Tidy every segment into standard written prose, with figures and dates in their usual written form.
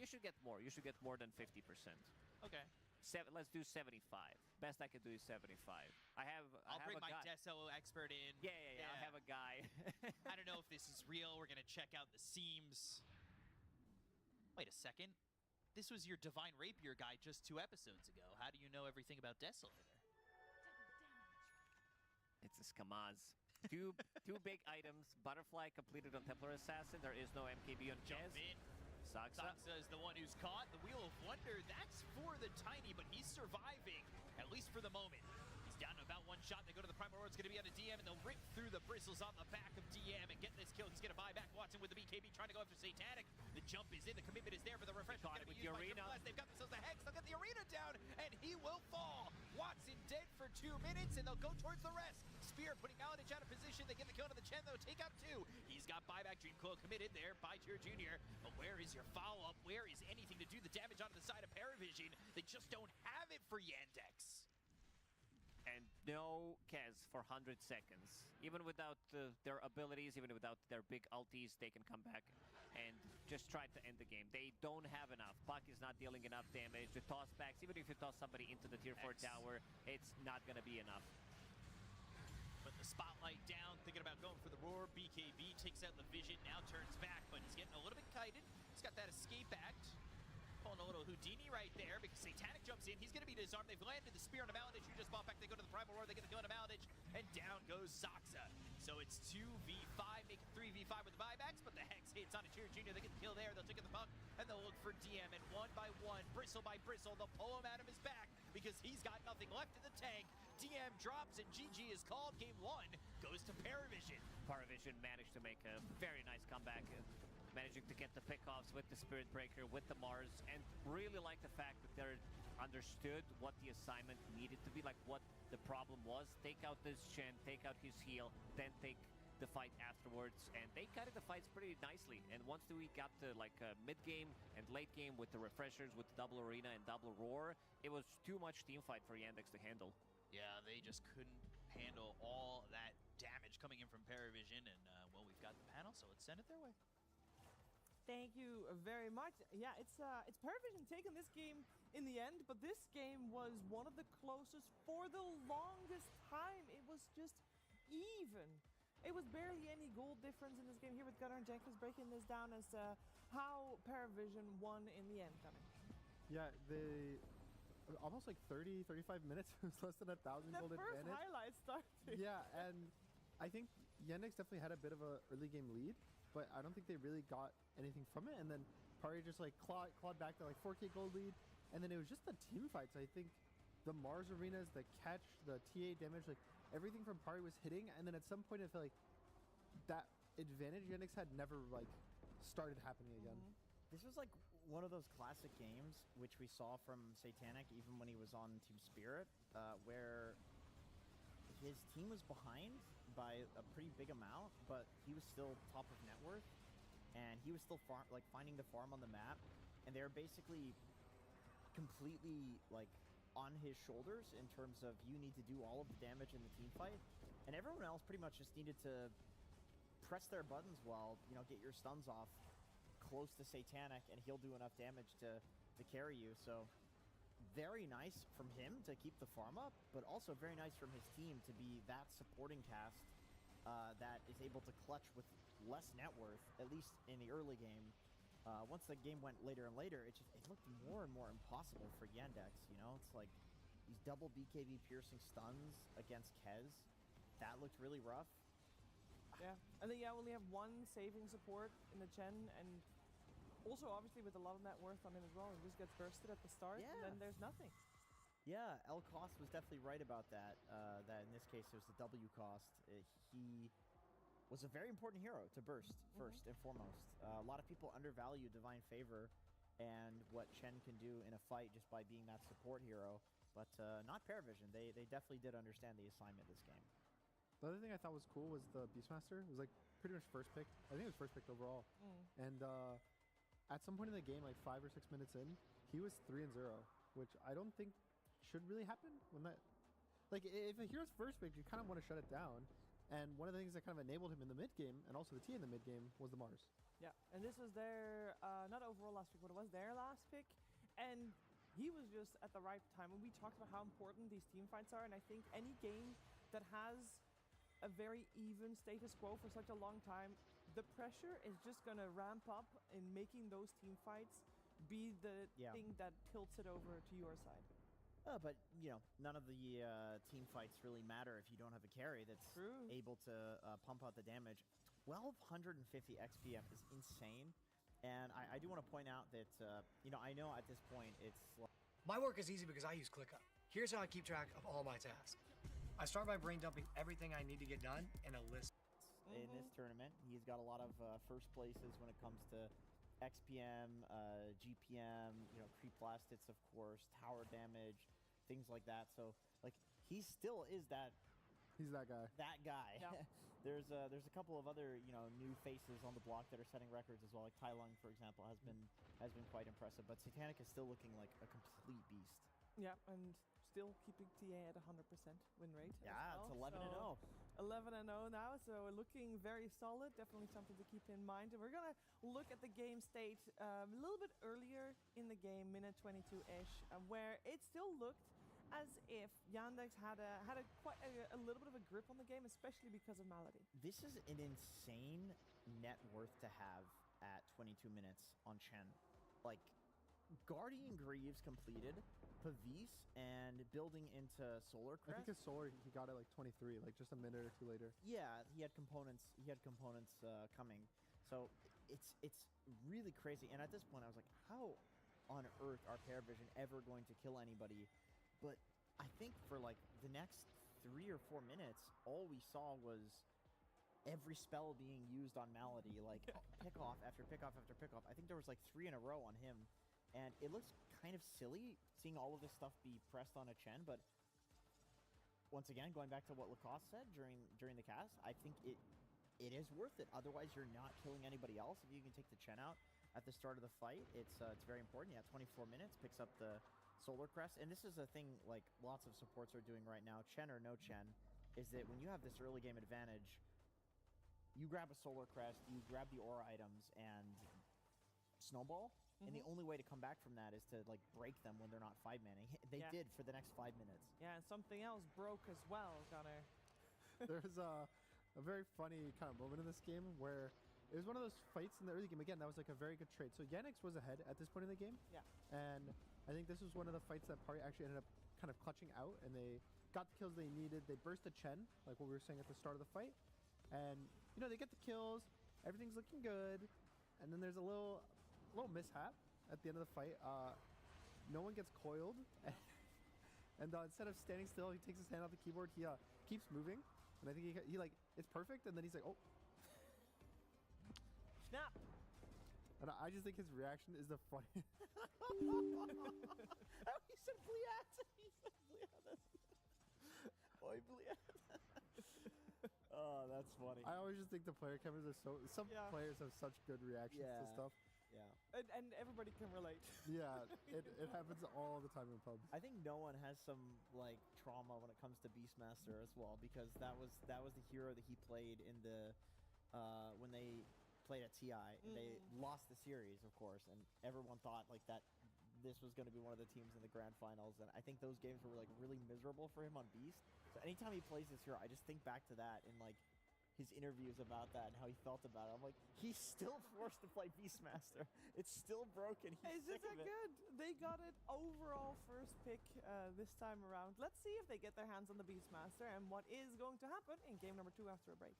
should get more. You should get more than 50%. Okay. Let's do 75. Best I can do is 75. I'll bring my Deso expert in. Yeah. I have a guy. I don't know if this is real. We're going to check out the seams. Wait a second. This was your Divine Rapier guy just 2 episodes ago. How do you know everything about Desolator? It's a Skamaz. Two big items. Butterfly completed on Templar Assassin. There is no MKB on Jez. Jump in. Saksa is the one who's caught. The Wheel of Wonder, that's for the Tiny, but he's surviving, at least for the moment. He's down to about 1 shot. They go to the Primal Roar. It's going to be on a DM, and they'll rip through the bristles on the back of DM and get this kill. He's going to buy back Watson with the BKB, trying to go after Satanic. The jump is in. The commitment is there for the refresh. Caught it with the arena. They've got themselves a Hex. They'll get the arena down, and he will fall. Watson dead for 2 minutes, and they'll go towards the rest. Spear putting Maladich out of position. They get the kill to the Chen, though. Take out 2. He's got buyback. Dreamcoil committed there by Tier Jr. But where is your follow-up? Where is anything to do the damage onto the side of PARIVISION? They just don't have it for Yandex. And no Kez for 100 seconds. Even without their abilities, even without their big ultis, they can come back and just try to end the game. They don't have enough. Puck is not dealing enough damage. The toss backs, even if you toss somebody into the Tier 4 tower, it's not going to be enough. Put the spotlight down, thinking about going for the roar. BKB takes out the vision, now turns back, but he's getting a little bit kited. He's got that escape act. Pulling a little Houdini right there because Satanic jumps in. He's going to be disarmed. They've landed the spear on a Maladich who just bought back. They go to the Primal Roar. They get the kill on a Maladich, and down goes Saksa. So it's 2v5, make it 3v5 with the buybacks, but the Hex hits on a Tier Jr. They get the kill there. They'll take the puck, and they'll look for DM. And one by one, bristle by bristle, they'll pull him out of his back because he's got nothing left in the tank. DM drops, and GG is called. Game 1 goes to PARIVISION. PARIVISION managed to make a very nice comeback. Managing to get the pickoffs with the Spirit Breaker, with the Mars, and really like the fact that they understood what the assignment needed to be, like what the problem was. Take out this Chen, take out his heal, then take the fight afterwards, and they guided the fights pretty nicely. And once we got to like mid-game and late game with the refreshers, with the double arena and double roar, it was too much team fight for Yandex to handle. Yeah, they just couldn't handle all that damage coming in from PARIVISION, and well, we've got the panel, so let's send it their way. Thank you very much. Yeah, it's PARIVISION taking this game in the end, but this game was one of the closest for the longest time. It was just even. It was barely any goal difference in this game here with Gunnar and Jenkins breaking this down as to how PARIVISION won in the end, Gunnar. Yeah, they almost like 30, 35 minutes. It was less than 1,000 gold advantage. The first highlight started. Yeah, and I think Yandex definitely had a bit of an early game lead, but I don't think they really got anything from it. And then Pari just like clawed back to like 4K gold lead. And then it was just the team fights. I think the Mars arenas, the catch, the TA damage, like everything from Pari was hitting. And then at some point, I felt like that advantage Yandex had never like started happening again. This was like one of those classic games which we saw from Satanic even when he was on Team Spirit, where his team was behind by a pretty big amount, but he was still top of net worth, and he was still finding the farm on the map, and they were basically completely like on his shoulders in terms of you need to do all of the damage in the team fight, and everyone else pretty much just needed to press their buttons while, you know, get your stuns off close to Satanic, and he'll do enough damage to carry you. So very nice from him to keep the farm up, but also very nice from his team to be that supporting cast that is able to clutch with less net worth, at least in the early game. Once the game went later and later, it looked more and more impossible for Yandex. You know, it's like these double BKB piercing stuns against Kez. That looked really rough. Yeah, and then only have one saving support in the Chen, and also obviously with a lot of net worth on him as well. He just gets bursted at the start, and then there's nothing. Yeah, L Cost was definitely right about that. That in this case it was the W cost. He was a very important hero to burst first and foremost. A lot of people undervalue Divine Favor and what Chen can do in a fight just by being that support hero, but not PARIVISION. They definitely did understand the assignment this game. The other thing I thought was cool was the Beastmaster. It was like pretty much first pick. I think it was first picked overall. And at some point in the game, like 5 or 6 minutes in, he was 3-0, which I don't think should really happen. When that, like, if a hero's first pick, you kind of want to shut it down. And one of the things that kind of enabled him in the mid game, and also the T in the mid game, was the Mars. Yeah, and this was their, not overall last pick, but it was their last pick. And he was just at the right time. And we talked about how important these team fights are. And I think any game that has a very even status quo for such a long time, the pressure is just going to ramp up in making those team fights be the thing that tilts it over to your side. But, you know, none of the team fights really matter if you don't have a carry that's able to pump out the damage. 1,250 XPM is insane. And I do want to point out that, you know, I know at this point it's... My work is easy because I use ClickUp. Here's how I keep track of all my tasks. I start by brain dumping everything I need to get done in a list. In this tournament, he's got a lot of first places when it comes to XPM, GPM, you know, creep blast hits, of course, tower damage, things like that. So, like, he still is that. He's that guy. That guy. Yeah. There's a couple of other, you know, new faces on the block that are setting records as well. Like Tai Lung, for example, has been quite impressive. But Satanic is still looking like a complete beast. Yeah, and still keeping TA at 100% win rate. Yeah, as well. it's 11-0. 11-0 now, so looking very solid. Definitely something to keep in mind. And we're gonna look at the game state a little bit earlier in the game, minute 22-ish, where it still looked as if Yandex had quite a little bit of a grip on the game, especially because of Malady. This is an insane net worth to have at 22 minutes on Chen. Like, Guardian Greaves completed, Pavis, and building into Solar Crest. I think his solar, he got it like 23, like just a minute or two later. Yeah, he had components. Coming. So it's really crazy. And at this point, I was like, how on earth are PARIVISION ever going to kill anybody? But I think for like the next 3 or 4 minutes, all we saw was every spell being used on Malady, like pick-off after pick-off after pick-off. I think there was like 3 in a row on him. And it looks kind of silly seeing all of this stuff be pressed on a Chen, but once again, going back to what Lacoste said during the cast, I think it is worth it. Otherwise, you're not killing anybody else. If you can take the Chen out at the start of the fight, it's very important. Yeah, 24 minutes, picks up the Solar Crest. And this is a thing like lots of supports are doing right now, Chen or no Chen, is that when you have this early game advantage, you grab a Solar Crest, you grab the aura items, and snowball. And the only way to come back from that is to like break them when they're not 5-manning. They did for the next 5 minutes. Yeah, and something else broke as well, Gunnar. There's a very funny kind of moment in this game where it was one of those fights in the early game. Again, that was like a very good trade. So Yandex was ahead at this point in the game. Yeah. And I think this was one of the fights that Pari actually ended up kind of clutching out, and they got the kills they needed. They burst the Chen, like what we were saying at the start of the fight. And, you know, they get the kills. Everything's looking good. And then there's a little mishap at the end of the fight. No one gets coiled, and instead of standing still, he takes his hand off the keyboard. He keeps moving, and I think he like it's perfect. And then he's like, "Oh, snap!" And I just think his reaction is the funniest. He said Bliat. He said Bliat. Oi, Bliat. Oh, that's funny. I always just think the player cameras are so. Some players have such good reactions to stuff. Yeah. And everybody can relate. Yeah, it happens all the time in pubs. I think no one has some like trauma when it comes to Beastmaster as well, because that was the hero that he played in the when they played at TI. They lost the series, of course, and everyone thought like that this was going to be one of the teams in the grand finals, and I think those games were like really miserable for him on Beast. So anytime he plays this hero, I just think back to that and like his interviews about that and how he felt about it. I'm like, he's still forced to play Beastmaster. It's still broken. He's sick of it. Good. They got it overall first pick this time around. Let's see if they get their hands on the Beastmaster and what is going to happen in game number 2 after a break.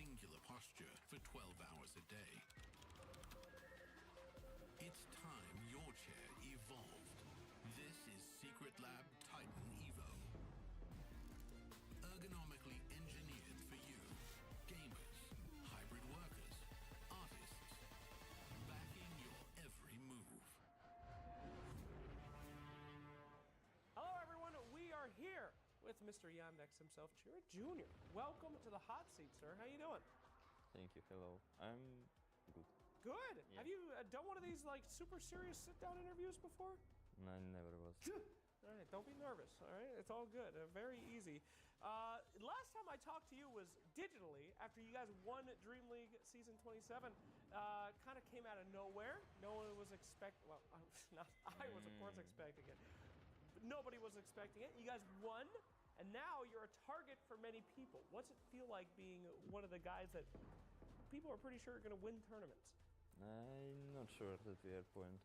singular posture for 12 hours a day. It's time your chair evolved. This is Secret Lab Titan Evo. Ergonomically engineered for you, gamers, hybrid workers, artists, backing your every move. Hello, everyone. We are here with Mr. Yandex himself, Chira Jr. Welcome to the hot seat, sir. How you doing? Thank you. Hello. I'm good. Good. Yeah. Have you done one of these like super serious sit-down interviews before? No, I never was. All right, don't be nervous. All right, it's all good. Very easy. Last time I talked to you was digitally after you guys won Dream League Season 27. Kind of came out of nowhere. No one was expecting. Well, not I was of course expecting it. But nobody was expecting it. You guys won, and now you're a target for many people. What's it feel like being one of the guys that people are pretty sure are going to win tournaments? I'm not sure at the point.